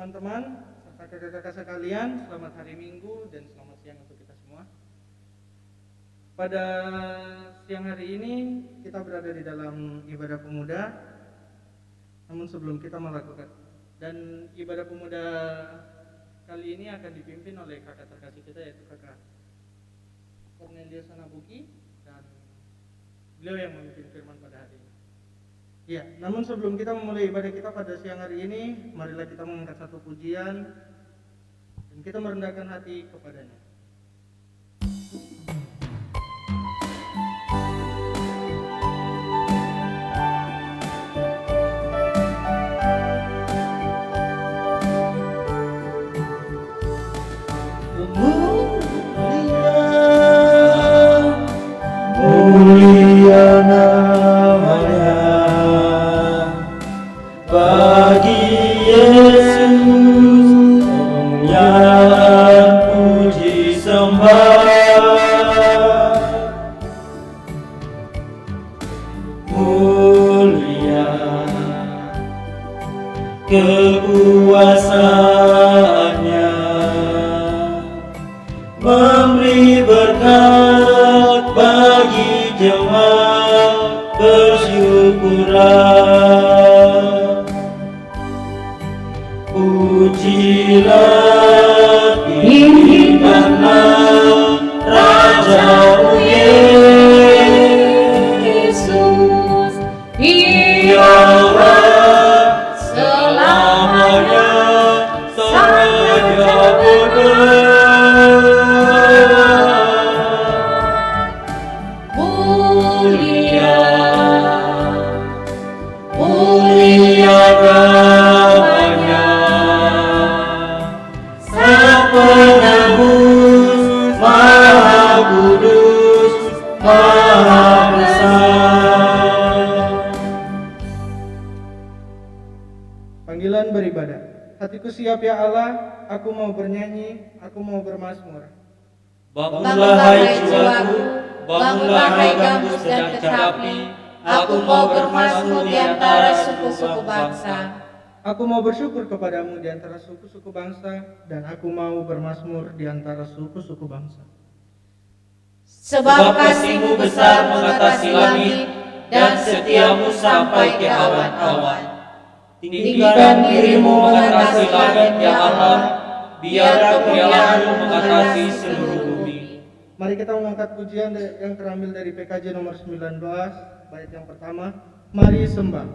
teman-teman serta kakak-kakak sekalian, selamat hari Minggu dan selamat siang untuk kita semua. Pada siang hari ini kita berada di dalam ibadah pemuda. Namun sebelum kita melakukan dan ibadah pemuda kali ini akan dipimpin oleh kakak terkasih kita, yaitu kakak Cornelius Anabuki, dan beliau yang memimpin firman pada hari ini. Ya, namun sebelum kita memulai ibadah kita pada siang hari ini, marilah kita mengangkat satu pujian dan kita merendahkan hati kepadanya. Mulia namanya bagi Yesus, kemuliaan puji sembah. Mulia kekuasaannya, memberi berkat bagi jemaat, bersyukurlah. Pujilah, tinggikanlah Raja-Mu Yesus, Dialah selamanya Sang Raja benar. Mulia namanya, Sang Penebus, Maha Kudus, Maha Besar. Panggilan beribadah. Hatiku siap ya Allah, aku mau bernyanyi, aku mau bermazmur. Bangunlah hai jiwaku, bangunlah hai gambus dan kecapi, aku mau bermazmur di antara suku-suku bangsa. Aku mau bersyukur kepadamu di antara suku-suku bangsa, dan aku mau bermazmur di antara suku-suku bangsa. Sebab kasih-Mu besar mengatasi langit, dan setiamu sampai ke awan-awan. Tinggikan diri-Mu mengatasi langit ya Allah, biar kemuliaan-Mu mengatasi seluruh bumi. Mari kita mengangkat pujian yang terambil dari PKJ nomor 19, bait yang pertama, Mari Sembah.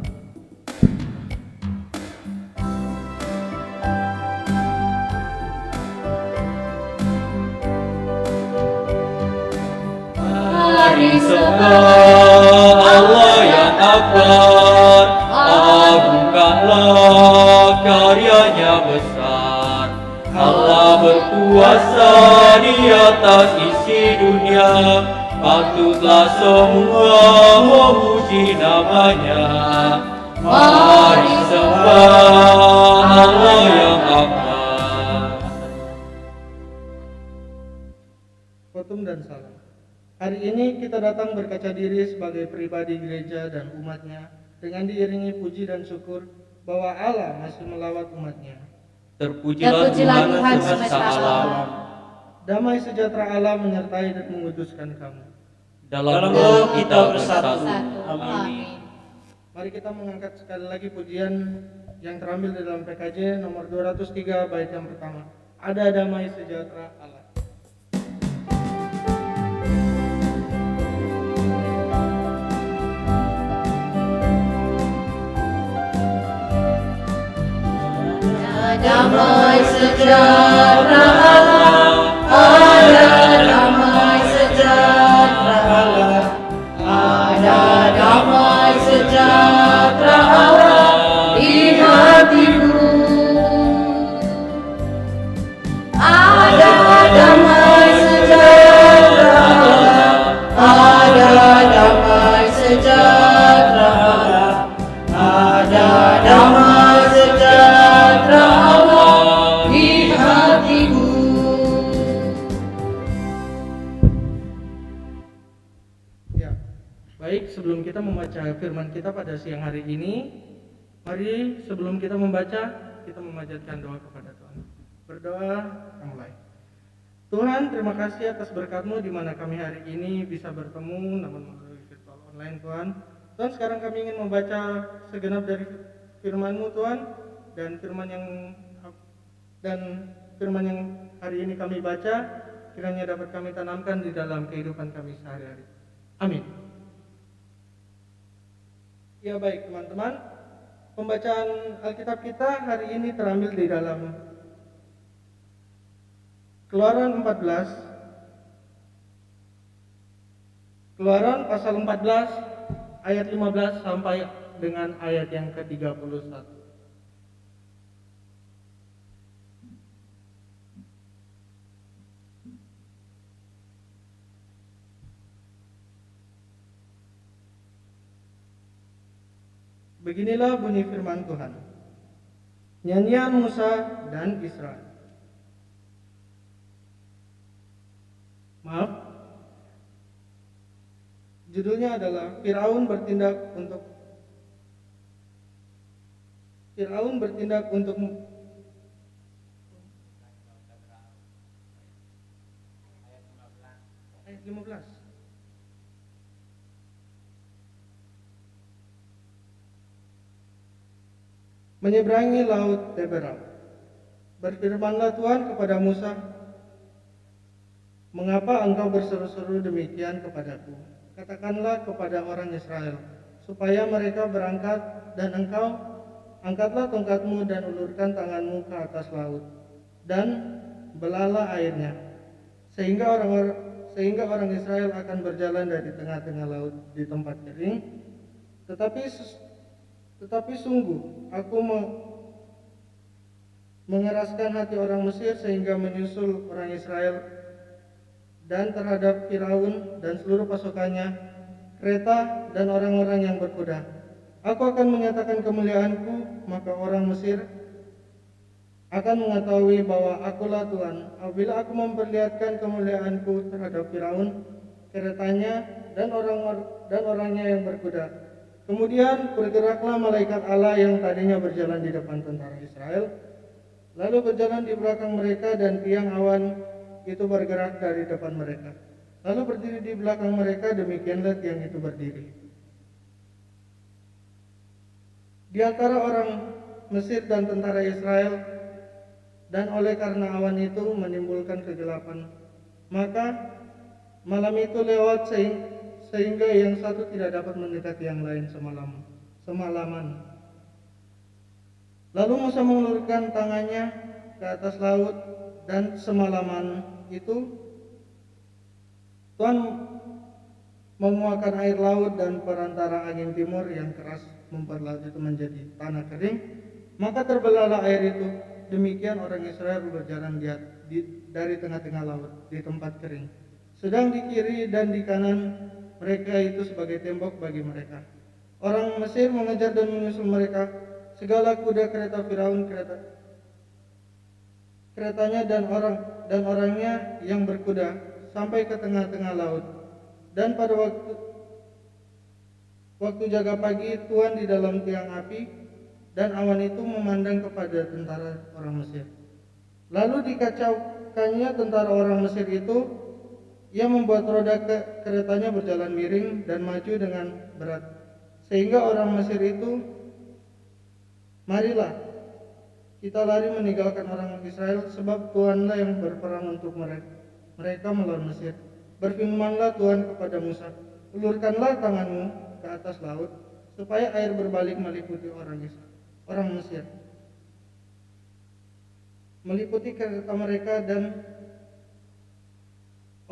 Mari sembah Allah yang akbar, agungkanlah karyanya besar. Allah berkuasa di atas isi dunia, patutlah semua memuji namanya. Mari sembah Allah yang akbar. Khotum dan salam. Hari ini kita datang berkaca diri sebagai pribadi gereja dan umatnya dengan diiringi puji dan syukur bahwa Allah masih melawat umatnya. Terpujilah Tuhan semesta alam. Damai sejahtera Allah menyertai dan menguduskan kamu. Dalam roh kita bersatu. Amin. Mari kita mengangkat sekali lagi pujian yang terambil dalam PKJ nomor 203 bait yang pertama. Ada damai sejahtera Allah. Damai sejahtera Allah, ada damai sejahtera Allah, ada damai sejahtera Allah di hatiku. Ada damai sejahtera Allah, ada damai sejahtera Allah, ada damai sejahtera Allah di hatiku. Ya, baik, sebelum kita membaca firman kita pada siang hari ini, mari sebelum kita membaca, kita memanjatkan doa kepada Tuhan. Berdoa, kita mulai. Tuhan, terima kasih atas berkat-Mu di mana kami hari ini bisa bertemu namun melalui virtual online, Tuhan. Tuhan, sekarang kami ingin membaca segenap dari firman-Mu, Tuhan, dan firman yang hari ini kami baca kiranya dapat kami tanamkan di dalam kehidupan kami sehari-hari. Amin. Ya baik teman-teman, pembacaan Alkitab kita hari ini terambil di dalam Keluaran 14, Keluaran pasal 14 ayat 15 sampai dengan ayat yang ke-31. Beginilah bunyi firman Tuhan. Nyanyian Musa dan Israel. Maaf. Judulnya adalah Firaun bertindak untuk ayat 15. Menyeberangi laut Teberau. Berfirmanlah Tuhan kepada Musa, mengapa engkau berseru-seru demikian kepadaku? Katakanlah kepada orang Israel, supaya mereka berangkat, dan engkau angkatlah tongkatmu dan ulurkan tanganmu ke atas laut, dan belalah airnya, sehingga orang Israel akan berjalan dari tengah-tengah laut di tempat kering. Tetapi sungguh aku mengeraskan hati orang Mesir sehingga menyusul orang Israel dan terhadap Firaun dan seluruh pasukannya, kereta dan orang-orang yang berkuda. Aku akan menyatakan kemuliaanku, maka orang Mesir akan mengetahui bahwa akulah Tuhan apabila aku memperlihatkan kemuliaanku terhadap Firaun, keretanya dan orangnya yang berkuda. Kemudian bergeraklah malaikat Allah yang tadinya berjalan di depan tentara Israel, lalu berjalan di belakang mereka, dan tiang awan itu bergerak dari depan mereka, lalu berdiri di belakang mereka. Demikianlah tiang itu berdiri di antara orang Mesir dan tentara Israel, dan oleh karena awan itu menimbulkan kegelapan, maka malam itu lewat sehingga yang satu tidak dapat mendekati yang lain semalaman. Lalu Musa mengulurkan tangannya ke atas laut, dan semalaman itu Tuhan menguakkan air laut, dan perantara angin timur yang keras membuat laut itu menjadi tanah kering. Maka terbelahlah air itu. Demikian orang Israel berjalan dari tengah-tengah laut di tempat kering. Sedang di kiri dan di kanan mereka itu sebagai tembok bagi mereka. Orang Mesir mengejar dan menyusul mereka. Segala kuda kereta Firaun, keretanya dan orangnya yang berkuda sampai ke tengah-tengah laut. Dan pada waktu jaga pagi, Tuhan di dalam tiang api dan awan itu memandang kepada tentara orang Mesir. Lalu dikacaukannya tentara orang Mesir itu. Ia membuat roda keretanya berjalan miring dan maju dengan berat, sehingga orang Mesir itu, marilah kita lari meninggalkan orang Israel, sebab Tuhanlah yang berperang untuk mereka melawan Mesir. Berfirmanlah Tuhan kepada Musa, ulurkanlah tanganmu ke atas laut, supaya air berbalik meliputi orang Mesir, meliputi kereta mereka dan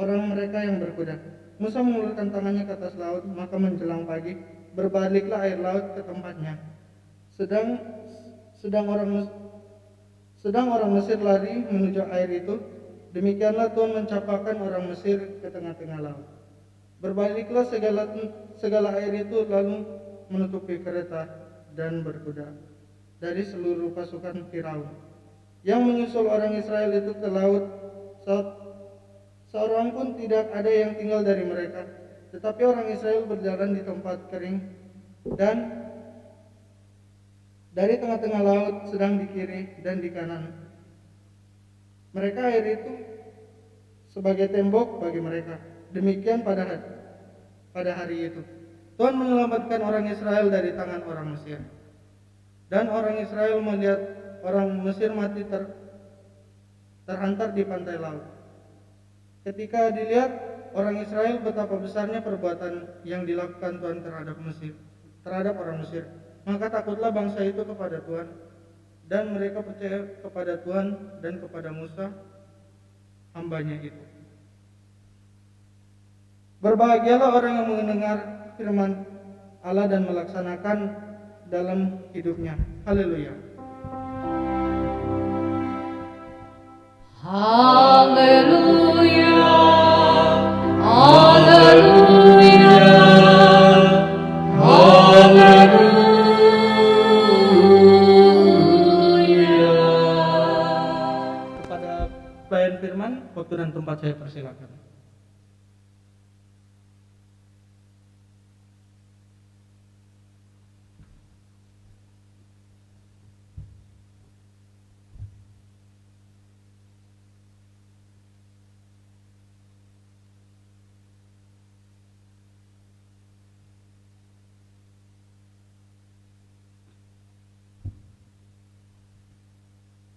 orang mereka yang berkuda. Musa mengulurkan tangannya ke atas laut, maka menjelang pagi berbaliklah air laut ke tempatnya. Sedang orang Mesir lari menuju air itu. Demikianlah Tuhan mencapakan orang Mesir ke tengah-tengah laut. Berbaliklah segala air itu, lalu menutupi kereta dan berkuda dari seluruh pasukan Firaun yang menyusul orang Israel itu ke laut. Seorang pun tidak ada yang tinggal dari mereka, tetapi orang Israel berjalan di tempat kering, dan Dari tengah-tengah laut sedang di kiri dan di kanan. Mereka air itu sebagai tembok bagi mereka. Demikian pada hari itu Tuhan menyelamatkan orang Israel dari tangan orang Mesir. Dan orang Israel melihat orang Mesir mati terhantar di pantai laut. Ketika dilihat orang Israel betapa besarnya perbuatan yang dilakukan Tuhan terhadap orang Mesir, maka takutlah bangsa itu kepada Tuhan, dan mereka percaya kepada Tuhan dan kepada Musa hambanya itu. Berbahagialah orang yang mendengar firman Allah dan melaksanakan dalam hidupnya. Haleluya. Haleluya, haleluya, haleluya. Kepada pelayan firman, waktu dan tempat saya persilakan.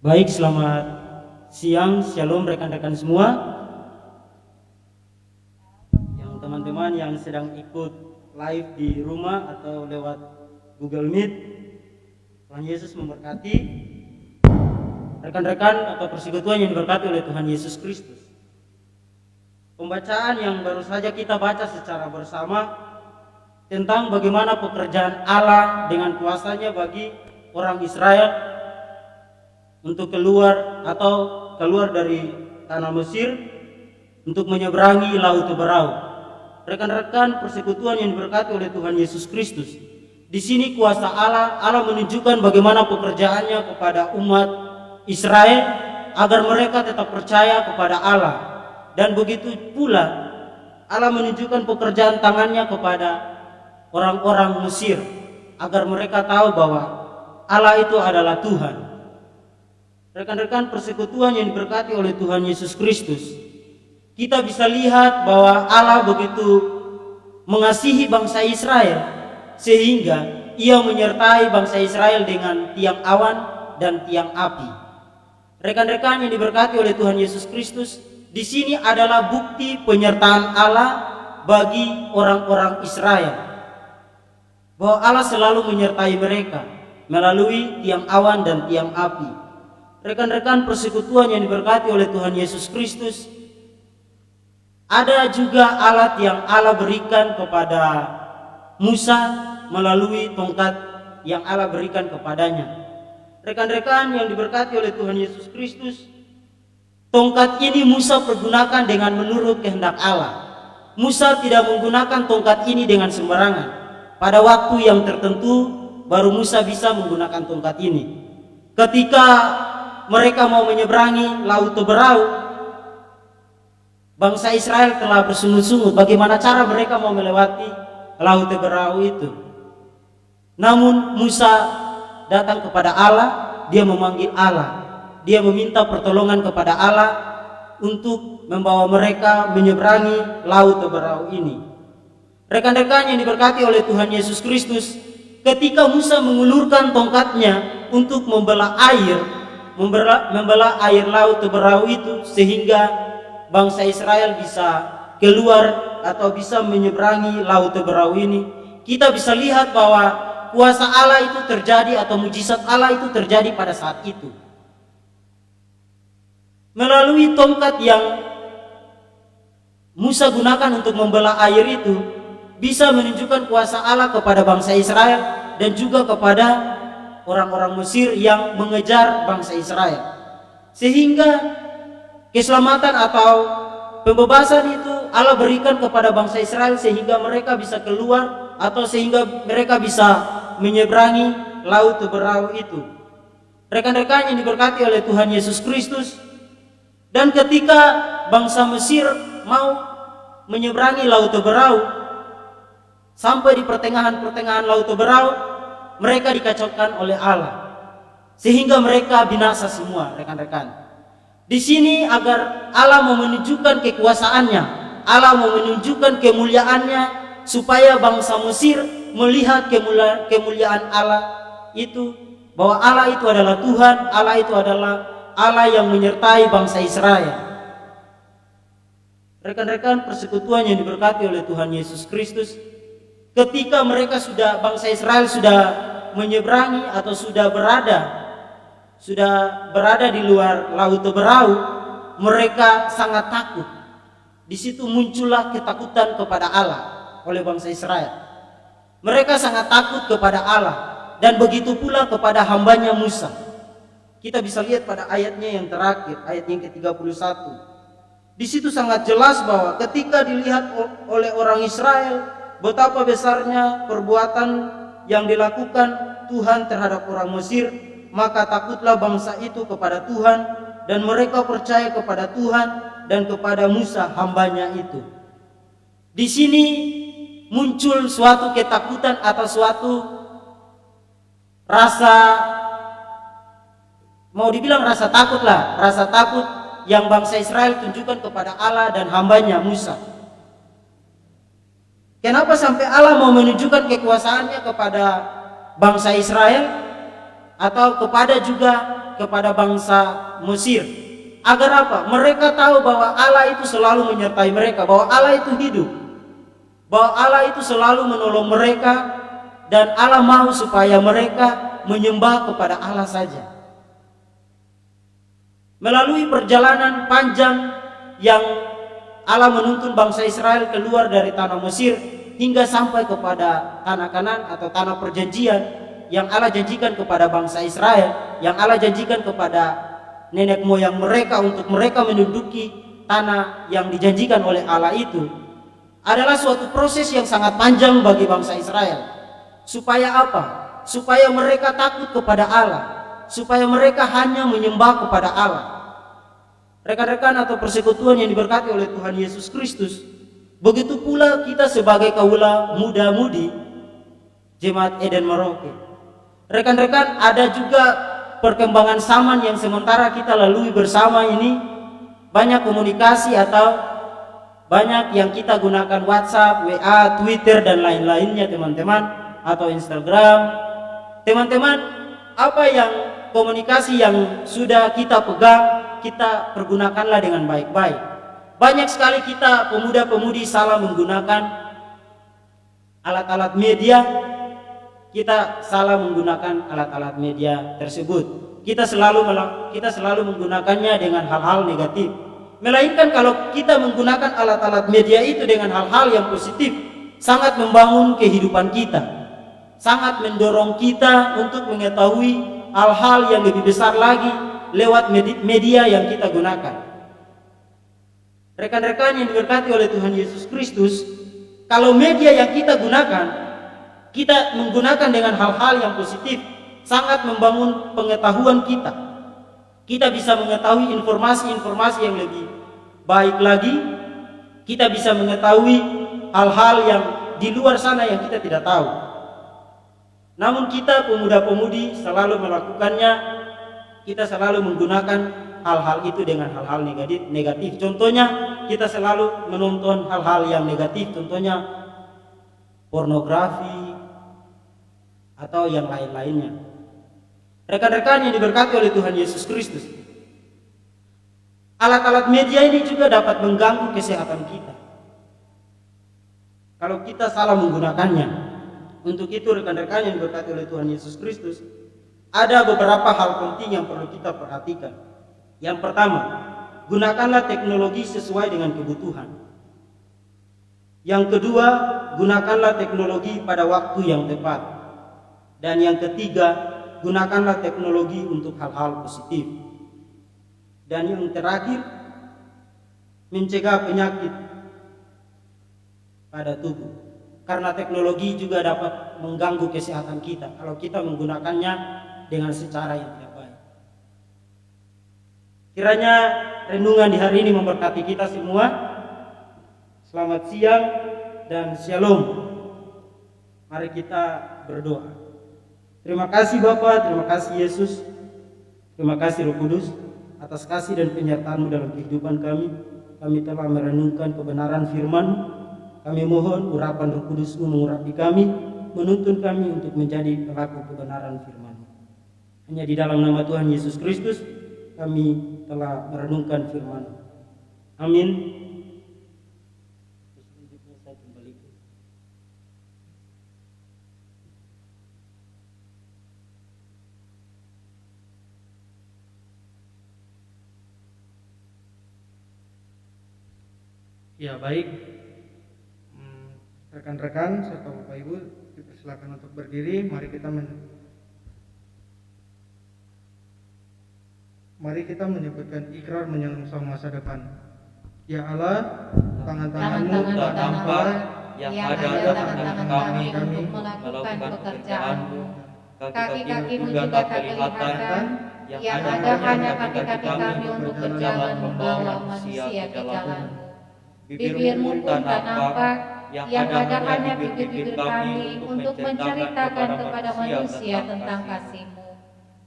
Baik, selamat siang, shalom rekan-rekan semua. Yang teman-teman yang sedang ikut live di rumah atau lewat Google Meet, Tuhan Yesus memberkati. Rekan-rekan atau persekutuan yang diberkati oleh Tuhan Yesus Kristus. Pembacaan yang baru saja kita baca secara bersama tentang bagaimana pekerjaan Allah dengan kuasanya bagi orang Israel untuk keluar dari tanah Mesir untuk menyeberangi Laut Teberau. Rekan-rekan persekutuan yang diberkati oleh Tuhan Yesus Kristus, di sini kuasa Allah menunjukkan bagaimana pekerjaannya kepada umat Israel agar mereka tetap percaya kepada Allah, dan begitu pula Allah menunjukkan pekerjaan tangannya kepada orang-orang Mesir agar mereka tahu bahwa Allah itu adalah Tuhan. Rekan-rekan persekutuan yang diberkati oleh Tuhan Yesus Kristus, kita bisa lihat bahwa Allah begitu mengasihi bangsa Israel sehingga Ia menyertai bangsa Israel dengan tiang awan dan tiang api. Rekan-rekan yang diberkati oleh Tuhan Yesus Kristus, di sini adalah bukti penyertaan Allah bagi orang-orang Israel, bahwa Allah selalu menyertai mereka melalui tiang awan dan tiang api. Rekan-rekan persekutuan yang diberkati oleh Tuhan Yesus Kristus, ada juga alat yang Allah berikan kepada Musa melalui tongkat yang Allah berikan kepadanya. Rekan-rekan yang diberkati oleh Tuhan Yesus Kristus, tongkat ini Musa pergunakan dengan menurut kehendak Allah. Musa tidak menggunakan tongkat ini dengan sembarangan. Pada waktu yang tertentu baru Musa bisa menggunakan tongkat ini. Ketika mereka mau menyeberangi Laut Teberau, bangsa Israel telah bersungut-sungut bagaimana cara mereka mau melewati Laut Teberau itu. Namun Musa datang kepada Allah, dia memanggil Allah, dia meminta pertolongan kepada Allah untuk membawa mereka menyeberangi Laut Teberau ini. Rekan-rekan yang diberkati oleh Tuhan Yesus Kristus, ketika Musa mengulurkan tongkatnya untuk membelah air Laut Teberau itu sehingga bangsa Israel bisa keluar atau bisa menyeberangi Laut Teberau ini, kita bisa lihat bahwa kuasa Allah itu terjadi atau mujizat Allah itu terjadi pada saat itu. Melalui tongkat yang Musa gunakan untuk membelah air itu bisa menunjukkan kuasa Allah kepada bangsa Israel dan juga kepada orang-orang Mesir yang mengejar bangsa Israel, sehingga keselamatan atau pembebasan itu Allah berikan kepada bangsa Israel sehingga mereka bisa keluar atau sehingga mereka bisa menyeberangi Laut Teberau itu. Rekan-rekan yang diberkati oleh Tuhan Yesus Kristus, dan ketika bangsa Mesir mau menyeberangi Laut Teberau, sampai di pertengahan Laut Teberau, mereka dikacaukan oleh Allah, sehingga mereka binasa semua, rekan-rekan. Di sini agar Allah mau menunjukkan kekuasaannya, Allah mau menunjukkan kemuliaannya, supaya bangsa Mesir melihat kemuliaan Allah itu, bahwa Allah itu adalah Tuhan, Allah itu adalah Allah yang menyertai bangsa Israel. Rekan-rekan, persekutuan yang diberkati oleh Tuhan Yesus Kristus, ketika bangsa Israel sudah menyeberangi atau sudah berada di luar Laut Teberau, mereka sangat takut. Di situ muncullah ketakutan kepada Allah oleh bangsa Israel. Mereka sangat takut kepada Allah, dan begitu pula kepada hambanya Musa. Kita bisa lihat pada ayatnya yang terakhir, ayat yang ke-31. Di situ sangat jelas bahwa ketika dilihat oleh orang Israel betapa besarnya perbuatan yang dilakukan Tuhan terhadap orang Mesir, maka takutlah bangsa itu kepada Tuhan, dan mereka percaya kepada Tuhan dan kepada Musa hambanya itu. Di sini muncul suatu ketakutan atau suatu rasa, mau dibilang rasa takut lah, rasa takut yang bangsa Israel tunjukkan kepada Allah dan hambanya Musa. Kenapa sampai Allah mau menunjukkan kekuasaannya kepada bangsa Israel atau kepada bangsa Mesir? Agar apa? Mereka tahu bahwa Allah itu selalu menyertai mereka, bahwa Allah itu hidup, bahwa Allah itu selalu menolong mereka, dan Allah mau supaya mereka menyembah kepada Allah saja. Melalui perjalanan panjang yang Allah menuntun bangsa Israel keluar dari tanah Mesir hingga sampai kepada tanah Kanaan atau tanah perjanjian yang Allah janjikan kepada bangsa Israel, yang Allah janjikan kepada nenek moyang mereka untuk mereka menduduki tanah yang dijanjikan oleh Allah itu, adalah suatu proses yang sangat panjang bagi bangsa Israel. Supaya apa? Supaya mereka takut kepada Allah, supaya mereka hanya menyembah kepada Allah. Rekan-rekan atau persekutuan yang diberkati oleh Tuhan Yesus Kristus, begitu pula kita sebagai kaula muda-mudi Jemaat Eden Merauke. Rekan-rekan, ada juga perkembangan zaman yang sementara kita lalui bersama ini. Banyak komunikasi atau banyak yang kita gunakan WhatsApp, WA, Twitter dan lain-lainnya teman-teman, atau Instagram. Teman-teman, apa yang komunikasi yang sudah kita pegang, kita pergunakanlah dengan baik-baik. Banyak sekali kita pemuda-pemudi salah menggunakan alat-alat media. Kita salah menggunakan alat-alat media tersebut. Kita selalu menggunakannya dengan hal-hal negatif. Melainkan kalau kita menggunakan alat-alat media itu dengan hal-hal yang positif, sangat membangun kehidupan kita, sangat mendorong kita untuk mengetahui hal-hal yang lebih besar lagi lewat media yang kita gunakan. Rekan-rekan yang diberkati oleh Tuhan Yesus Kristus, kalau media yang kita gunakan, kita menggunakan dengan hal-hal yang positif, sangat membangun pengetahuan kita. Kita bisa mengetahui informasi-informasi yang lebih baik lagi. Kita bisa mengetahui hal-hal yang di luar sana yang kita tidak tahu. Namun kita pemuda-pemudi selalu melakukannya. Kita selalu menggunakan hal-hal itu dengan hal-hal negatif. Contohnya, kita selalu menonton hal-hal yang negatif. Contohnya, pornografi atau yang lain-lainnya. Rekan-rekan yang diberkati oleh Tuhan Yesus Kristus, alat-alat media ini juga dapat mengganggu kesehatan kita kalau kita salah menggunakannya. Untuk itu, rekan-rekan yang diberkati oleh Tuhan Yesus Kristus, ada beberapa hal penting yang perlu kita perhatikan. Yang pertama, gunakanlah teknologi sesuai dengan kebutuhan. Yang kedua, gunakanlah teknologi pada waktu yang tepat. Dan yang ketiga, gunakanlah teknologi untuk hal-hal positif. Dan yang terakhir, mencegah penyakit pada tubuh. Karena teknologi juga dapat mengganggu kesehatan kita kalau kita menggunakannya dengan secara yang tidak baik. Kiranya renungan di hari ini memberkati kita semua. Selamat siang dan shalom. Mari kita berdoa. Terima kasih Bapa, terima kasih Yesus, terima kasih Roh Kudus atas kasih dan penyertaan-Mu dalam kehidupan kami. Kami telah merenungkan kebenaran firman. Kami mohon urapan Roh Kudus-Mu mengurapi kami, menuntun kami untuk menjadi pelaku kebenaran firman-Mu. Hanya di dalam nama Tuhan Yesus Kristus kami telah merenungkan firman-Mu. Amin. Selanjutnya saya kembalikan. Ya baik, rekan-rekan serta Bapak Ibu dipersilakan untuk berdiri. Mari kita menyebutkan ikrar menyongsong masa depan. Ya Allah, tangan-tangan-Mu tak nampak yang ada dalam tangan kami untuk melakukan melakukan pekerjaan-Mu. pekerjaan-Mu. Kaki-kakimu juga tak kelihatan, yang ada hanya kaki-kaki kami untuk berjalan membawa manusia ke jalan-Mu. Bibirmu pun tak nampak, yang ada hanya bibir-bibir kami untuk menceritakan kepada manusia tentang kasih-Mu.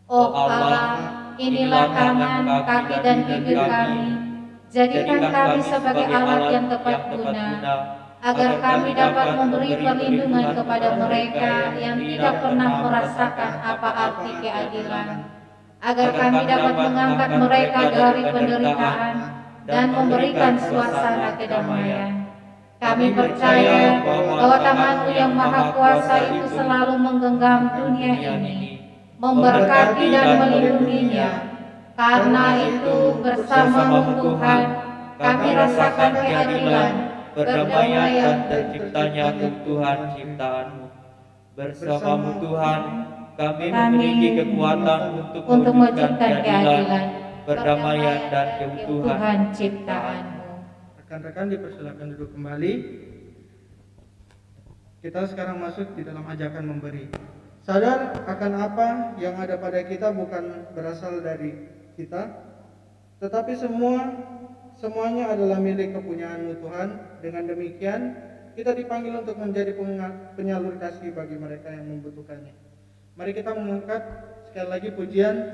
Oh Allah, inilah tangan, kaki dan bibir kami. Jadikan kami sebagai alat yang tepat guna, agar kami dapat memberi perlindungan kepada mereka yang tidak pernah merasakan apa arti keadilan, agar kami dapat mengangkat mereka dari penderitaan dan memberikan suasana kedamaian. Kami percaya bahwa tangan-Mu yang maha kuasa itu selalu menggenggam dunia ini, memberkati dan melindunginya. Karena itu bersama-Mu Tuhan, kami rasakan keadilan, Perdamaian dan terciptanya Tuhan ciptaan-Mu. Bersama-Mu Tuhan, kami memiliki kekuatan untuk mewujudkan keadilan, perdamaian dan keutuhan. Tuhan ciptaan-Mu. Rekan-rekan dipersilakan duduk kembali. Kita sekarang masuk di dalam ajakan memberi. Sadar akan apa yang ada pada kita bukan berasal dari kita, tetapi semuanya adalah milik kepunyaan-Mu Tuhan. Dengan demikian, kita dipanggil untuk menjadi penyalur kasih bagi mereka yang membutuhkannya. Mari kita mengangkat sekali lagi pujian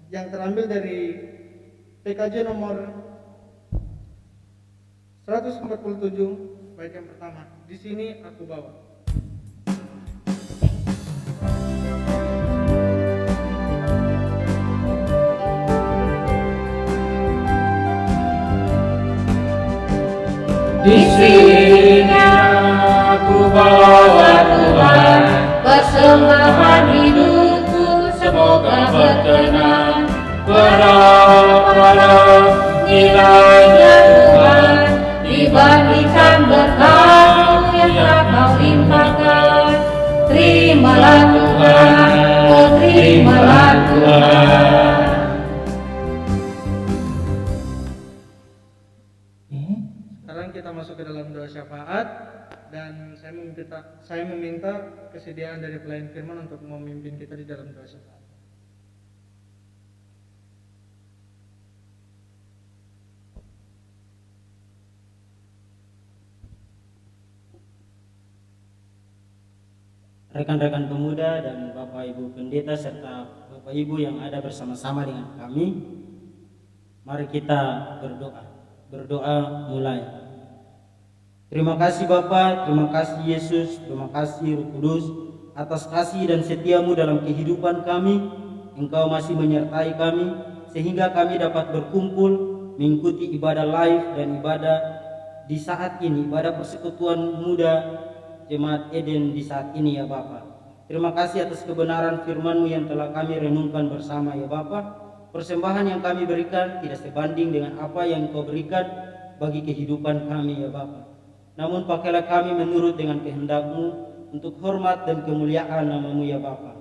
yang terambil dari PKJ nomor 147 bait yang pertama. Di sini aku bawa. Di sini aku bawa Tuhan, persembahan hidupku semoga berkenan. Berapa nilainya Tuhan dibandingkan berkat yang telah Kau limpahkan. Terimalah Tuhan, oh terimalah Tuhan. Sekarang kita masuk ke dalam doa syafaat, dan saya meminta kesediaan dari pelayan firman untuk memimpin kita di dalam doa syafaat. Rekan-rekan pemuda dan Bapak Ibu pendeta serta Bapak Ibu yang ada bersama-sama dengan kami, mari kita berdoa. Berdoa mulai. Terima kasih Bapa, terima kasih Yesus, terima kasih Roh Kudus atas kasih dan setia-Mu dalam kehidupan kami. Engkau masih menyertai kami sehingga kami dapat berkumpul mengikuti ibadah live dan ibadah di saat ini, ibadah persekutuan muda Jemaat Eden di saat ini ya Bapa. Terima kasih atas kebenaran firman-Mu yang telah kami renungkan bersama ya Bapa. Persembahan yang kami berikan tidak sebanding dengan apa yang Engkau berikan bagi kehidupan kami ya Bapa. Namun pakailah kami menurut dengan kehendak-Mu untuk hormat dan kemuliaan nama-Mu ya Bapa.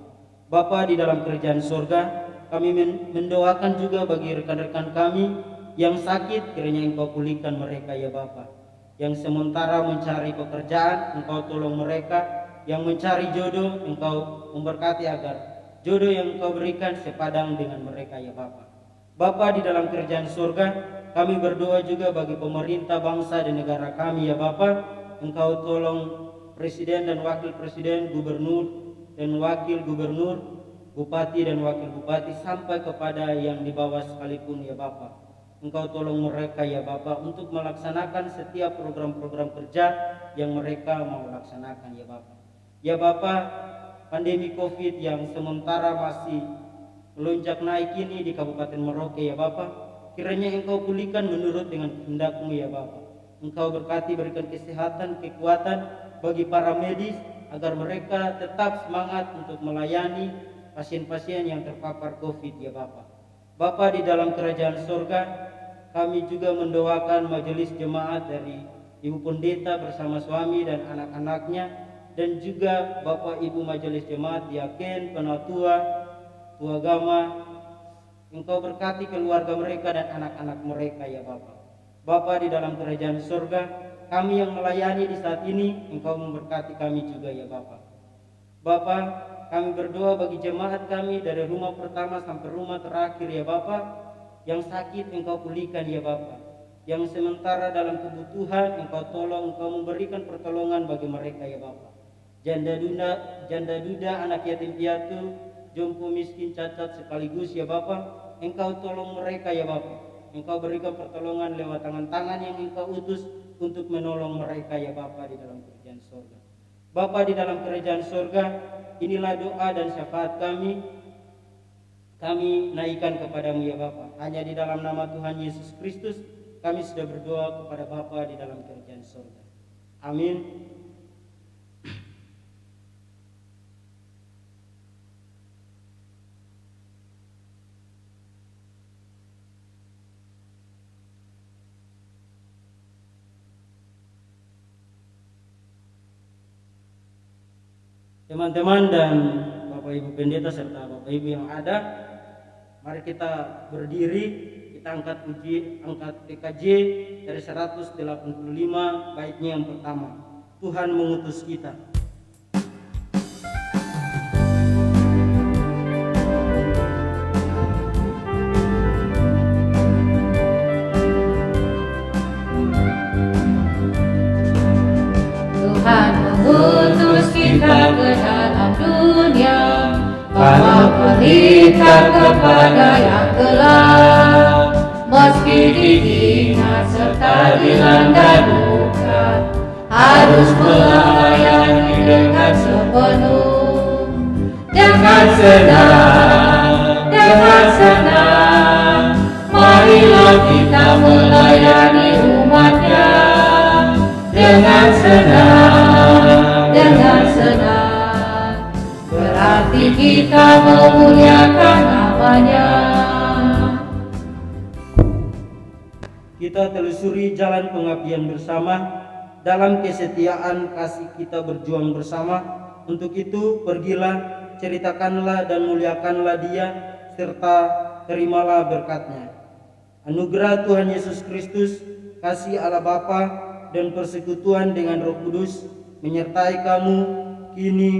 Bapa di dalam kerajaan sorga, kami mendoakan juga bagi rekan-rekan kami yang sakit, kiranya Engkau pulihkan mereka ya Bapa. Yang sementara mencari pekerjaan, Engkau tolong mereka. Yang mencari jodoh, Engkau memberkati agar jodoh yang Engkau berikan sepadang dengan mereka ya Bapa. Bapa di dalam kerajaan surga, kami berdoa juga bagi pemerintah bangsa dan negara kami ya Bapa. Engkau tolong presiden dan wakil presiden, gubernur, dan wakil gubernur, bupati dan wakil bupati, sampai kepada yang di bawah sekalipun ya Bapak. Engkau tolong mereka ya Bapak untuk melaksanakan setiap program-program kerja yang mereka mau laksanakan ya Bapak. Ya Bapak, pandemi COVID yang sementara masih melonjak naik ini di Kabupaten Merauke ya Bapak, kiranya Engkau pulihkan menurut dengan kehendak-Mu ya Bapak. Engkau berkati, berikan kesehatan, kekuatan bagi para medis agar mereka tetap semangat untuk melayani pasien-pasien yang terpapar COVID ya Bapak. Bapak di dalam kerajaan surga, kami juga mendoakan majelis jemaat dari Ibu Pendeta bersama suami dan anak-anaknya, dan juga Bapak Ibu majelis jemaat, diaken, penatua, tua agama. Engkau berkati keluarga mereka dan anak-anak mereka ya Bapak. Bapa di dalam kerajaan surga, kami yang melayani di saat ini, Engkau memberkati kami juga ya Bapa. Bapa, kami berdoa bagi jemaat kami dari rumah pertama sampai rumah terakhir ya Bapa. Yang sakit Engkau pulihkan ya Bapa. Yang sementara dalam kebutuhan Engkau tolong, Engkau memberikan pertolongan bagi mereka ya Bapa. Janda duda, anak yatim piatu, jompo miskin, cacat sekaligus ya Bapa. Engkau tolong mereka ya Bapa. Engkau berikan pertolongan lewat tangan-tangan yang Engkau utus untuk menolong mereka ya Bapa di dalam kerajaan surga. Bapa di dalam kerajaan surga, inilah doa dan syafaat kami naikkan kepadamu ya Bapa. Hanya di dalam nama Tuhan Yesus Kristus kami sudah berdoa kepada Bapa di dalam kerajaan surga. Amin. Teman-teman dan Bapak Ibu Pendeta serta Bapak Ibu yang ada, mari kita berdiri, kita angkat PKJ dari 185, baiknya yang pertama, Tuhan mengutus kita. Tuhan mengutus kita ke dalam dunia, bawa berita kepada yang gelap. Meski dihina serta dilanda duka, harus melayani dengan sepenuh. Dengan senang, marilah kita melayani umat-Nya. Dengan senang, berarti kita memuliakan namanya. Kita telusuri jalan pengabdian bersama, dalam kesetiaan kasih kita berjuang bersama. Untuk itu pergilah, ceritakanlah dan muliakanlah Dia, serta terimalah berkat-Nya. Anugerah Tuhan Yesus Kristus, kasih Allah Bapa, dan persekutuan dengan Roh Kudus menyertai kamu kini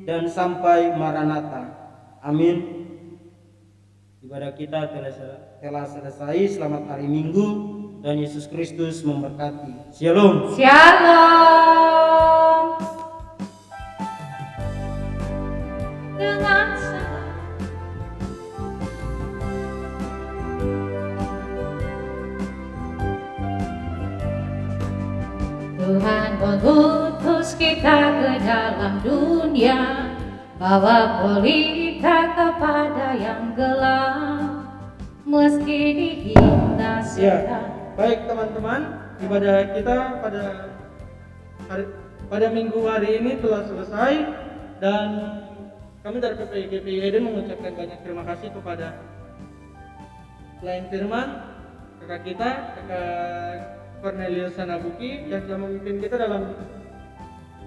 dan sampai Maranatha. Amin. Ibadah kita telah selesai. Selamat hari Minggu dan Yesus Kristus memberkati. Shalom. Shalom. Dengan senang, Tuhan mengutus kita ke dalam dunia, bawa berita kepada yang gelap, meski dihina serta. Baik teman-teman, ibadah kita pada minggu hari ini telah selesai, dan kami dari PPGP Eden mengucapkan banyak terima kasih kepada pelayan firman, kakak kita, kakak Cornelius Sanabuki, yang telah memimpin kita dalam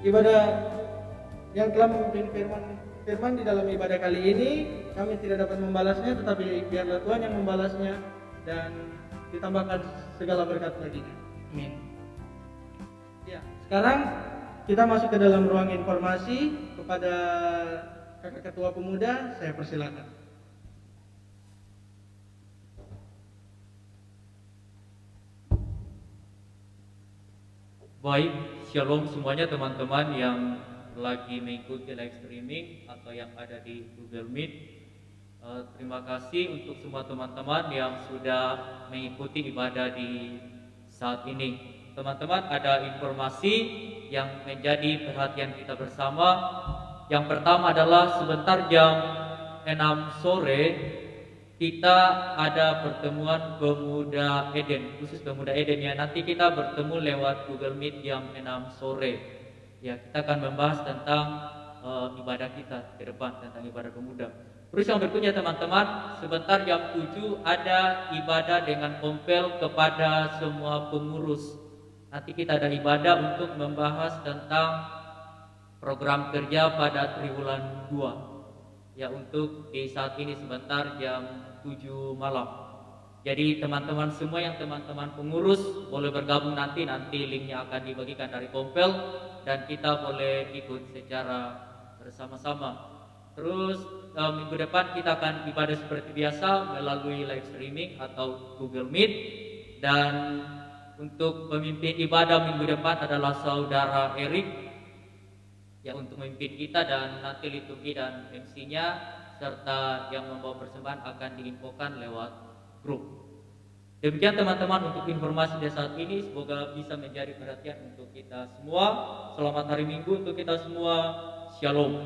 ibadah, yang telah memimpin firman di dalam ibadah kali ini. Kami tidak dapat membalasnya, tetapi biarlah Tuhan yang membalasnya dan ditambahkan segala berkat baginya. Amin. Ya, sekarang kita masuk ke dalam ruang informasi. Kepada kakak ketua pemuda, saya persilakan. Baik, shalom semuanya teman-teman yang lagi mengikuti live streaming atau yang ada di Google Meet. Terima kasih untuk semua teman-teman yang sudah mengikuti ibadah di saat ini. Teman-teman, ada informasi yang menjadi perhatian kita bersama. Yang pertama adalah sebentar jam 6 sore kita ada pertemuan Pemuda Eden, khusus Pemuda Eden ya. Nanti kita bertemu lewat Google Meet jam 6 sore. Ya, kita akan membahas tentang ibadah kita ke depan, tentang ibadah pemuda. Terus yang berikutnya teman-teman, sebentar jam 7 ada ibadah dengan kompel kepada semua pengurus. Nanti kita ada ibadah untuk membahas tentang program kerja pada triwulan 2. Ya, untuk di saat ini sebentar jam 7 malam. Jadi teman-teman semua yang teman-teman pengurus boleh bergabung nanti linknya akan dibagikan dari kompel dan kita boleh ikut secara bersama-sama. Terus minggu depan kita akan ibadah seperti biasa melalui live streaming atau Google Meet. Dan untuk pemimpin ibadah minggu depan adalah saudara Erik ya, untuk memimpin kita, dan nanti liturgi dan MC-nya serta yang membawa persembahan akan diinfokan lewat grup. Demikian teman-teman untuk informasi di saat ini, semoga bisa menjadi perhatian untuk kita semua. Selamat hari Minggu untuk kita semua. Shalom.